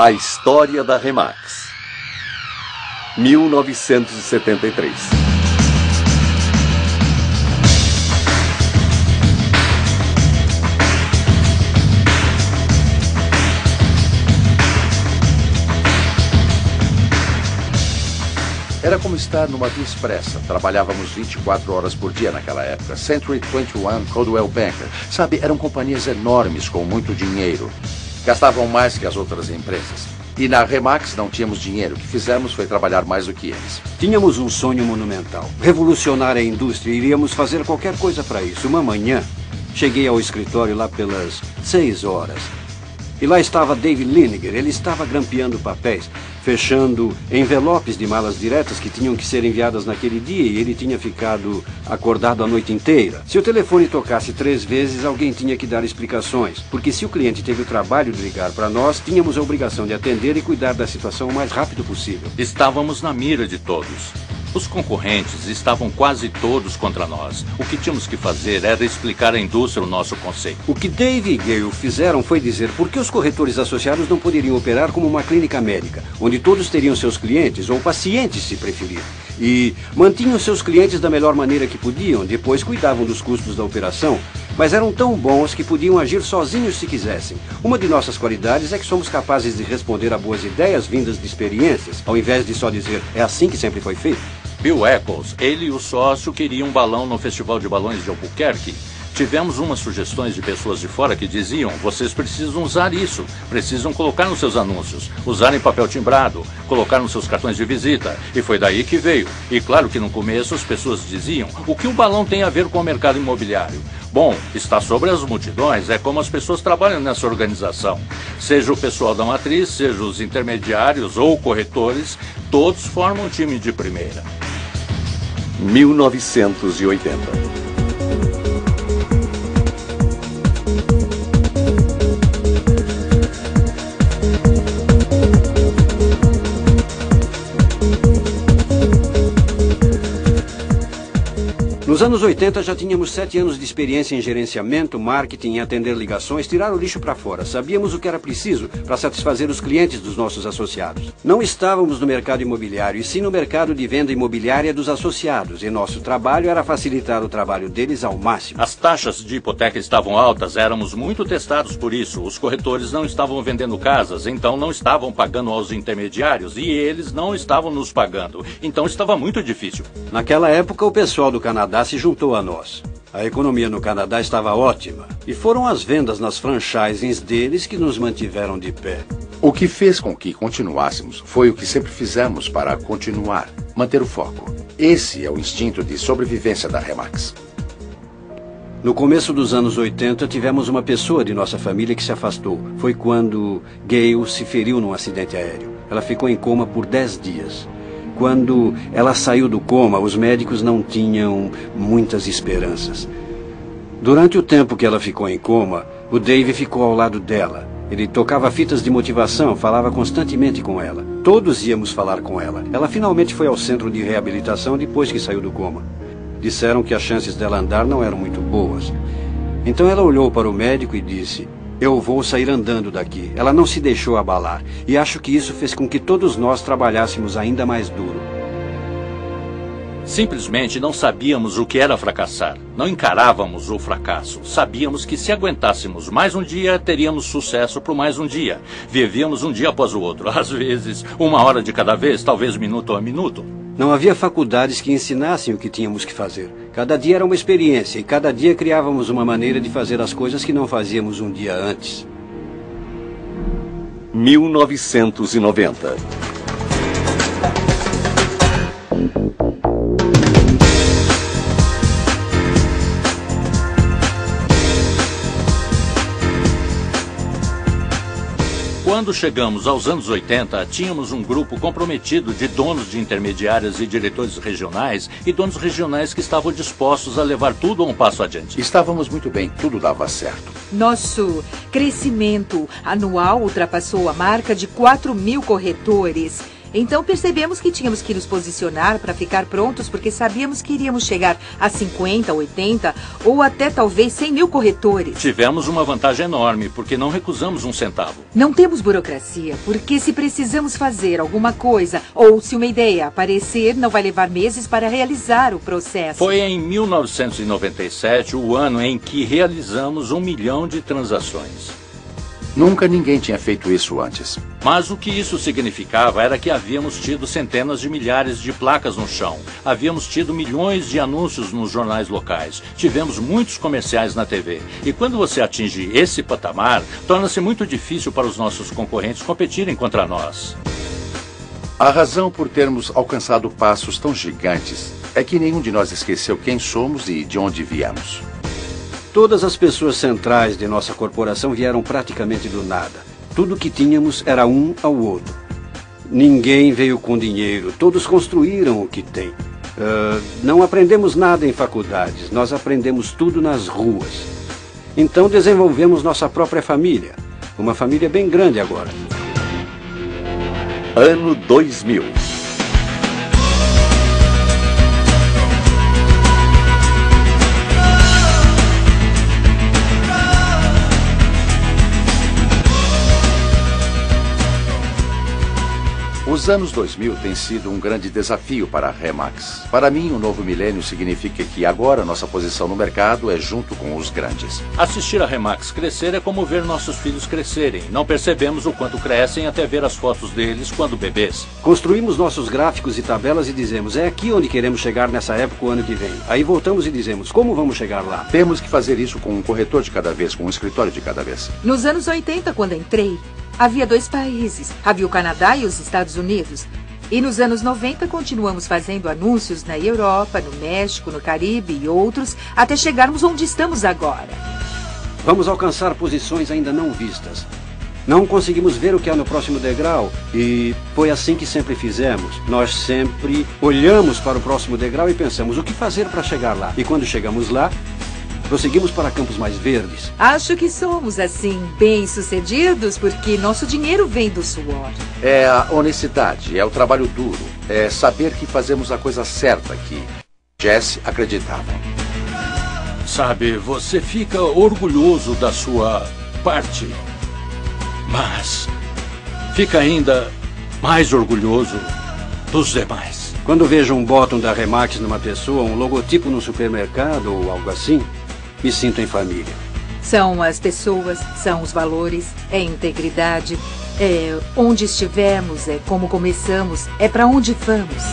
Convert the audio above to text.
A história da Remax. 1973. Era como estar numa via expressa. Trabalhávamos 24 horas por dia naquela época. Century 21, Coldwell Banker. Sabe, eram companhias enormes com muito dinheiro. Gastavam mais que as outras empresas. E na Remax não tínhamos dinheiro. O que fizemos foi trabalhar mais do que eles. Tínhamos um sonho monumental. Revolucionar a indústria. Iríamos fazer qualquer coisa para isso. Uma manhã, cheguei ao escritório lá pelas 6 horas. E lá estava Dave Liniger. Ele estava grampeando papéis, fechando envelopes de malas diretas que tinham que ser enviadas naquele dia, e ele tinha ficado acordado a noite inteira. Se o telefone tocasse 3 vezes, alguém tinha que dar explicações, porque se o cliente teve o trabalho de ligar para nós, tínhamos a obrigação de atender e cuidar da situação o mais rápido possível. Estávamos na mira de todos. Os concorrentes estavam quase todos contra nós. O que tínhamos que fazer era explicar à indústria o nosso conceito. O que Dave e Gale fizeram foi dizer por que os corretores associados não poderiam operar como uma clínica médica, onde todos teriam seus clientes, ou pacientes, se preferir. E mantinham seus clientes da melhor maneira que podiam, depois cuidavam dos custos da operação, mas eram tão bons que podiam agir sozinhos se quisessem. Uma de nossas qualidades é que somos capazes de responder a boas ideias vindas de experiências, ao invés de só dizer, é assim que sempre foi feito. Bill Eccles, ele e o sócio queriam um balão no Festival de Balões de Albuquerque. Tivemos umas sugestões de pessoas de fora que diziam, vocês precisam usar isso, precisam colocar nos seus anúncios, usarem papel timbrado, colocar nos seus cartões de visita. E foi daí que veio. E claro que no começo as pessoas diziam, o que o balão tem a ver com o mercado imobiliário? Bom, está sobre as multidões, é como as pessoas trabalham nessa organização. Seja o pessoal da matriz, seja os intermediários ou corretores, todos formam um time de primeira. 1980. Nos anos 80 já tínhamos 7 anos de experiência em gerenciamento, marketing, em atender ligações, tirar o lixo para fora. Sabíamos o que era preciso para satisfazer os clientes dos nossos associados. Não estávamos no mercado imobiliário, e sim no mercado de venda imobiliária dos associados. E nosso trabalho era facilitar o trabalho deles ao máximo. As taxas de hipoteca estavam altas, éramos muito testados por isso. Os corretores não estavam vendendo casas, então não estavam pagando aos intermediários e eles não estavam nos pagando. Então estava muito difícil. Naquela época, o pessoal do Canadá se juntou a nós. A economia no Canadá estava ótima. E foram as vendas nas franchisings deles que nos mantiveram de pé. O que fez com que continuássemos foi o que sempre fizemos para continuar, manter o foco. Esse é o instinto de sobrevivência da Remax. No começo dos anos 80, tivemos uma pessoa de nossa família que se afastou. Foi quando Gale se feriu num acidente aéreo. Ela ficou em coma por 10 dias. Quando ela saiu do coma, os médicos não tinham muitas esperanças. Durante o tempo que ela ficou em coma, o Dave ficou ao lado dela. Ele tocava fitas de motivação, falava constantemente com ela. Todos íamos falar com ela. Ela finalmente foi ao centro de reabilitação depois que saiu do coma. Disseram que as chances dela andar não eram muito boas. Então ela olhou para o médico e disse, eu vou sair andando daqui. Ela não se deixou abalar. E acho que isso fez com que todos nós trabalhássemos ainda mais duro. Simplesmente não sabíamos o que era fracassar. Não encarávamos o fracasso. Sabíamos que se aguentássemos mais um dia, teríamos sucesso por mais um dia. Vivíamos um dia após o outro. Às vezes, 1 hora de cada vez, talvez minuto a minuto. Não havia faculdades que ensinassem o que tínhamos que fazer. Cada dia era uma experiência e cada dia criávamos uma maneira de fazer as coisas que não fazíamos um dia antes. 1990. Quando chegamos aos anos 80, tínhamos um grupo comprometido de donos de intermediárias e diretores regionais e donos regionais que estavam dispostos a levar tudo a um passo adiante. Estávamos muito bem, tudo dava certo. Nosso crescimento anual ultrapassou a marca de 4.000 corretores Então percebemos que tínhamos que nos posicionar para ficar prontos, porque sabíamos que iríamos chegar a 50, 80 ou até talvez 100 mil corretores. Tivemos uma vantagem enorme, porque não recusamos um centavo. Não temos burocracia, porque se precisamos fazer alguma coisa ou se uma ideia aparecer, não vai levar meses para realizar o processo. Foi em 1997 o ano em que realizamos 1 milhão de transações. Nunca ninguém tinha feito isso antes. Mas o que isso significava era que havíamos tido centenas de milhares de placas no chão. Havíamos tido milhões de anúncios nos jornais locais. Tivemos muitos comerciais na TV. E quando você atinge esse patamar, torna-se muito difícil para os nossos concorrentes competirem contra nós. A razão por termos alcançado passos tão gigantes é que nenhum de nós esqueceu quem somos e de onde viemos. Todas as pessoas centrais de nossa corporação vieram praticamente do nada. Tudo que tínhamos era um ao outro. Ninguém veio com dinheiro, todos construíram o que têm. Não aprendemos nada em faculdades, nós aprendemos tudo nas ruas. Então desenvolvemos nossa própria família. Uma família bem grande agora. Ano 2000. Os anos 2000 têm sido um grande desafio para a Remax. Para mim, o novo milênio significa que agora nossa posição no mercado é junto com os grandes. Assistir a Remax crescer é como ver nossos filhos crescerem. Não percebemos o quanto crescem até ver as fotos deles quando bebês. Construímos nossos gráficos e tabelas e dizemos, é aqui onde queremos chegar nessa época o ano que vem. Aí voltamos e dizemos, como vamos chegar lá? Temos que fazer isso com um corretor de cada vez, com um escritório de cada vez. Nos anos 80, quando entrei, havia 2 países. Havia o Canadá e os Estados Unidos. E nos anos 90, continuamos fazendo anúncios na Europa, no México, no Caribe e outros, até chegarmos onde estamos agora. Vamos alcançar posições ainda não vistas. Não conseguimos ver o que há no próximo degrau e foi assim que sempre fizemos. Nós sempre olhamos para o próximo degrau e pensamos o que fazer para chegar lá. E quando chegamos lá, prosseguimos para campos mais verdes. Acho que somos, assim, bem-sucedidos porque nosso dinheiro vem do suor. É a honestidade, é o trabalho duro, é saber que fazemos a coisa certa, que Jesse acreditava. Sabe, você fica orgulhoso da sua parte, mas fica ainda mais orgulhoso dos demais. Quando vejo um bottom da Remax numa pessoa, um logotipo no supermercado ou algo assim, me sinto em família. São as pessoas, são os valores, é a integridade, é onde estivemos, é como começamos, é para onde vamos.